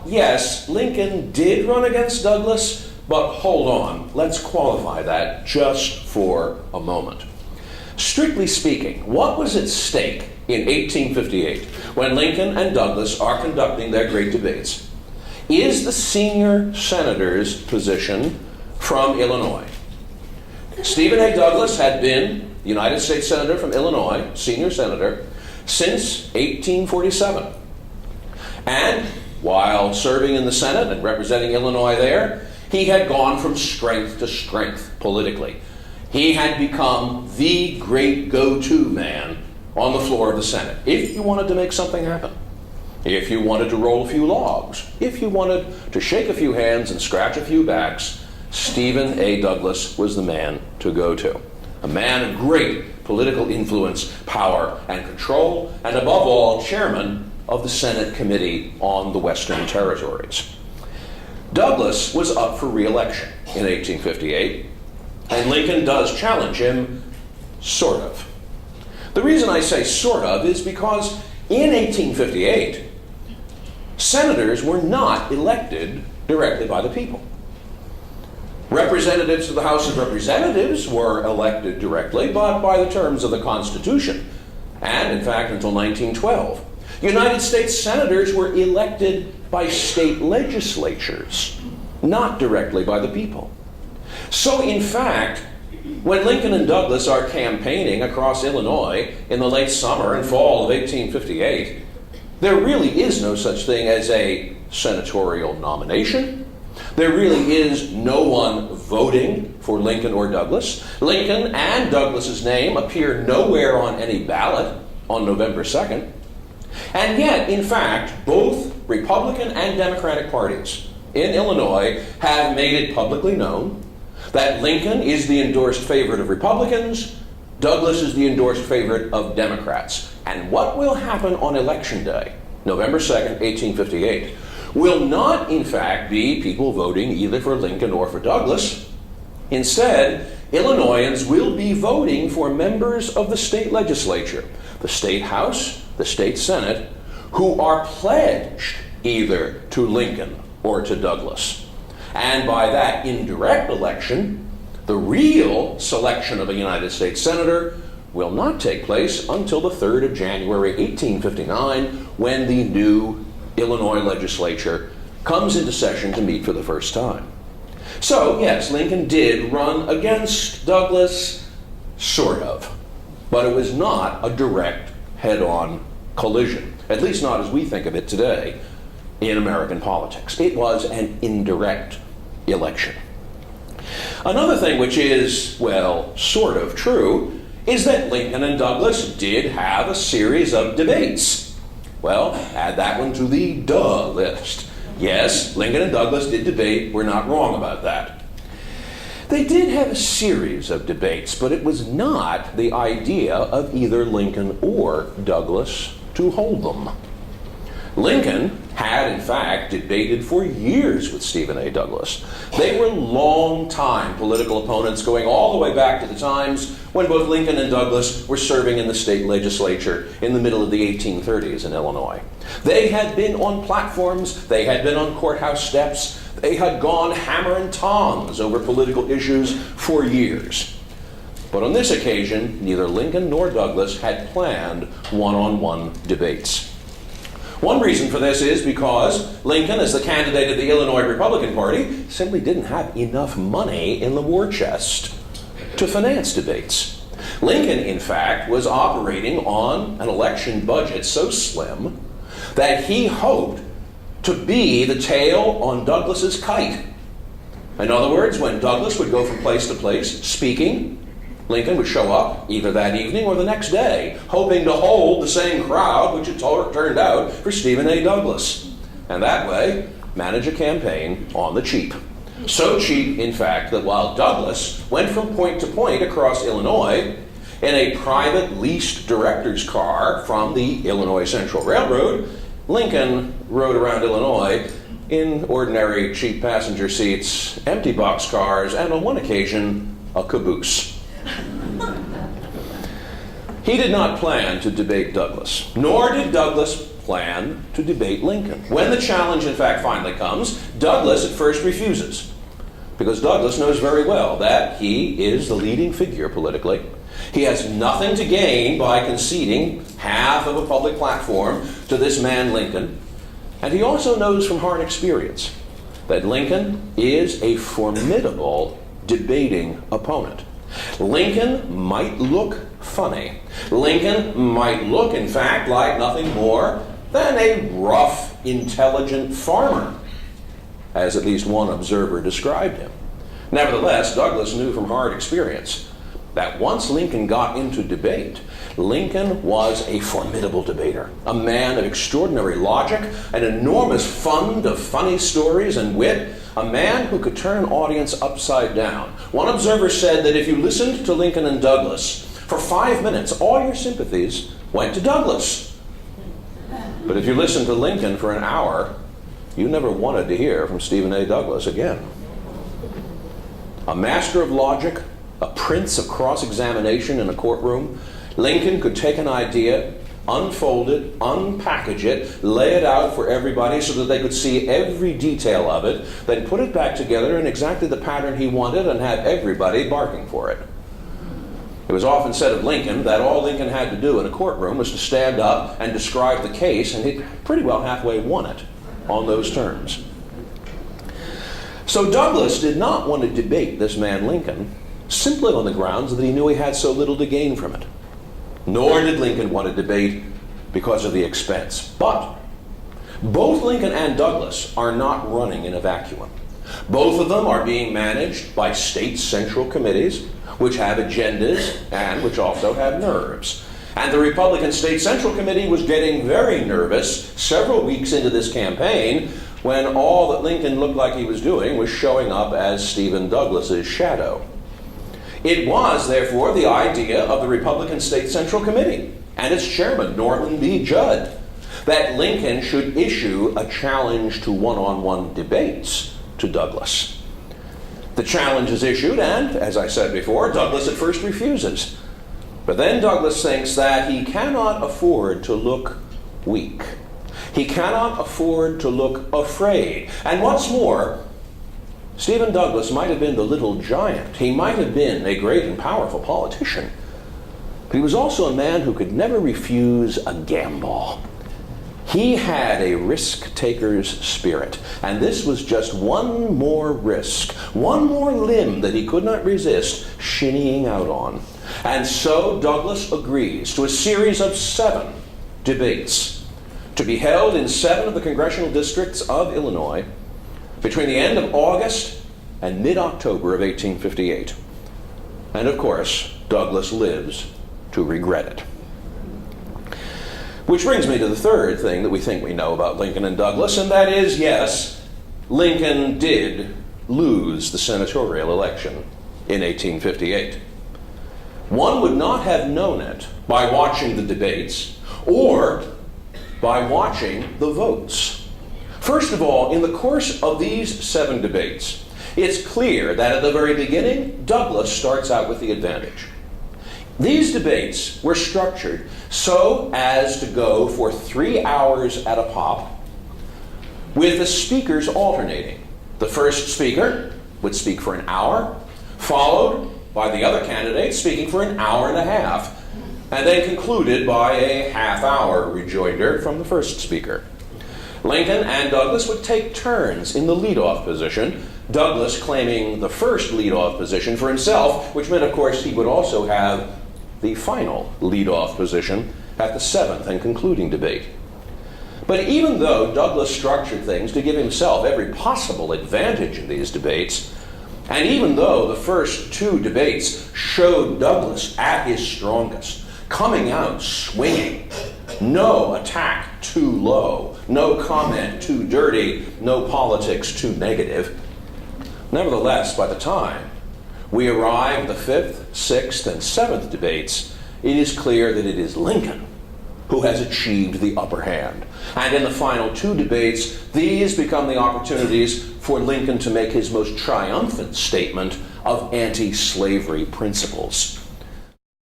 yes, Lincoln did run against Douglas, but hold on, let's qualify that just for a moment. Strictly speaking, what was at stake in 1858 when Lincoln and Douglas are conducting their great debates? Is the senior senator's position from Illinois. Stephen A. Douglas had been United States Senator from Illinois, senior senator, since 1847. And while serving in the Senate and representing Illinois there, he had gone from strength to strength politically. He had become the great go-to man on the floor of the Senate. If you wanted to make something happen, if you wanted to roll a few logs, if you wanted to shake a few hands and scratch a few backs, Stephen A. Douglas was the man to go to. A man of great political influence, power, and control, and above all, chairman of the Senate Committee on the Western Territories. Douglas was up for re-election in 1858, and Lincoln does challenge him, sort of. The reason I say sort of is because in 1858, senators were not elected directly by the people. Representatives to the House of Representatives were elected directly, but by the terms of the Constitution, and in fact until 1912. United States senators were elected by state legislatures, not directly by the people. So in fact, when Lincoln and Douglas are campaigning across Illinois in the late summer and fall of 1858, there really is no such thing as a senatorial nomination. There really is no one voting for Lincoln or Douglas. Lincoln and Douglas's name appear nowhere on any ballot on November 2nd. And yet, in fact, both Republican and Democratic parties in Illinois have made it publicly known that Lincoln is the endorsed favorite of Republicans, Douglas is the endorsed favorite of Democrats. And what will happen on Election Day, November 2nd, 1858, will not, in fact, be people voting either for Lincoln or for Douglas. Instead, Illinoisans will be voting for members of the state legislature, the state House, the state Senate, who are pledged either to Lincoln or to Douglas. And by that indirect election, the real selection of a United States Senator will not take place until the 3rd of January, 1859, when the new Illinois legislature comes into session to meet for the first time. So, yes, Lincoln did run against Douglas, sort of. But it was not a direct, head-on collision, at least not as we think of it today in American politics. It was an indirect election. Another thing which is, well, sort of true, is that Lincoln and Douglas did have a series of debates. Well, add that one to the duh list. Yes, Lincoln and Douglas did debate. We're not wrong about that. They did have a series of debates, but it was not the idea of either Lincoln or Douglas to hold them. Lincoln had, in fact, debated for years with Stephen A. Douglas. They were long-time political opponents, going all the way back to the times when both Lincoln and Douglas were serving in the state legislature in the middle of the 1830s in Illinois. They had been on platforms, they had been on courthouse steps, they had gone hammer and tongs over political issues for years. But on this occasion, neither Lincoln nor Douglas had planned one-on-one debates. One reason for this is because Lincoln, as the candidate of the Illinois Republican Party, simply didn't have enough money in the war chest to finance debates. Lincoln, in fact, was operating on an election budget so slim that he hoped to be the tail on Douglas's kite. In other words, when Douglas would go from place to place speaking, Lincoln would show up either that evening or the next day, hoping to hold the same crowd which it turned out for Stephen A. Douglas. And that way, manage a campaign on the cheap. So cheap, in fact, that while Douglas went from point to point across Illinois in a private leased director's car from the Illinois Central Railroad, Lincoln rode around Illinois in ordinary cheap passenger seats, empty boxcars, and on one occasion, a caboose. He did not plan to debate Douglas, nor did Douglas plan to debate Lincoln. When the challenge, in fact, finally comes, Douglas at first refuses, because Douglas knows very well that he is the leading figure politically. He has nothing to gain by conceding half of a public platform to this man Lincoln. And he also knows from hard experience that Lincoln is a formidable debating opponent. Lincoln might look funny. Lincoln might look, in fact, like nothing more than a rough, intelligent farmer, as at least one observer described him. Nevertheless, Douglas knew from hard experience that once Lincoln got into debate, Lincoln was a formidable debater, a man of extraordinary logic, an enormous fund of funny stories and wit, a man who could turn an audience upside down. One observer said that if you listened to Lincoln and Douglas for 5 minutes, all your sympathies went to Douglas. But if you listened to Lincoln for an hour, you never wanted to hear from Stephen A. Douglas again. A master of logic, a prince of cross-examination in a courtroom, Lincoln could take an idea, unfold it, unpackage it, lay it out for everybody so that they could see every detail of it, then put it back together in exactly the pattern he wanted and have everybody barking for it. It was often said of Lincoln that all Lincoln had to do in a courtroom was to stand up and describe the case, and he pretty well halfway won it on those terms. So Douglas did not want to debate this man Lincoln simply on the grounds that he knew he had so little to gain from it. Nor did Lincoln want to debate because of the expense. But both Lincoln and Douglas are not running in a vacuum. Both of them are being managed by state central committees, which have agendas and which also have nerves. And the Republican State Central Committee was getting very nervous several weeks into this campaign when all that Lincoln looked like he was doing was showing up as Stephen Douglas's shadow. It was, therefore, the idea of the Republican State Central Committee and its chairman, Norman B. Judd, that Lincoln should issue a challenge to one-on-one debates to Douglas. The challenge is issued, and, as I said before, Douglas at first refuses. But then Douglas thinks that he cannot afford to look weak. He cannot afford to look afraid. And what's more, Stephen Douglas might have been the little giant. He might have been a great and powerful politician. But he was also a man who could never refuse a gamble. He had a risk-taker's spirit, and this was just one more risk, one more limb that he could not resist shinnying out on. And so Douglas agrees to a series of 7 debates to be held in 7 of the congressional districts of Illinois between the end of August and mid-October of 1858. And of course, Douglas lives to regret it. Which brings me to the third thing that we think we know about Lincoln and Douglas, and that is, yes, Lincoln did lose the senatorial election in 1858. One would not have known it by watching the debates or by watching the votes. First of all, in the course of these 7 debates, it's clear that at the very beginning, Douglas starts out with the advantage. These debates were structured so as to go for 3 hours at a pop, with the speakers alternating. The first speaker would speak for an hour, followed by the other candidate speaking for an hour and a half, and then concluded by a half-hour rejoinder from the first speaker. Lincoln and Douglas would take turns in the leadoff position, Douglas claiming the first leadoff position for himself, which meant, of course, he would also have the final leadoff position at the 7th and concluding debate. But even though Douglas structured things to give himself every possible advantage in these debates, and even though the first 2 debates showed Douglas at his strongest, coming out swinging, no attack too low, no comment too dirty, no politics too negative, nevertheless, by the time we arrive at the 5th, 6th, and 7th debates, it is clear that it is Lincoln who has achieved the upper hand. And in the final 2 debates, these become the opportunities for Lincoln to make his most triumphant statement of anti-slavery principles.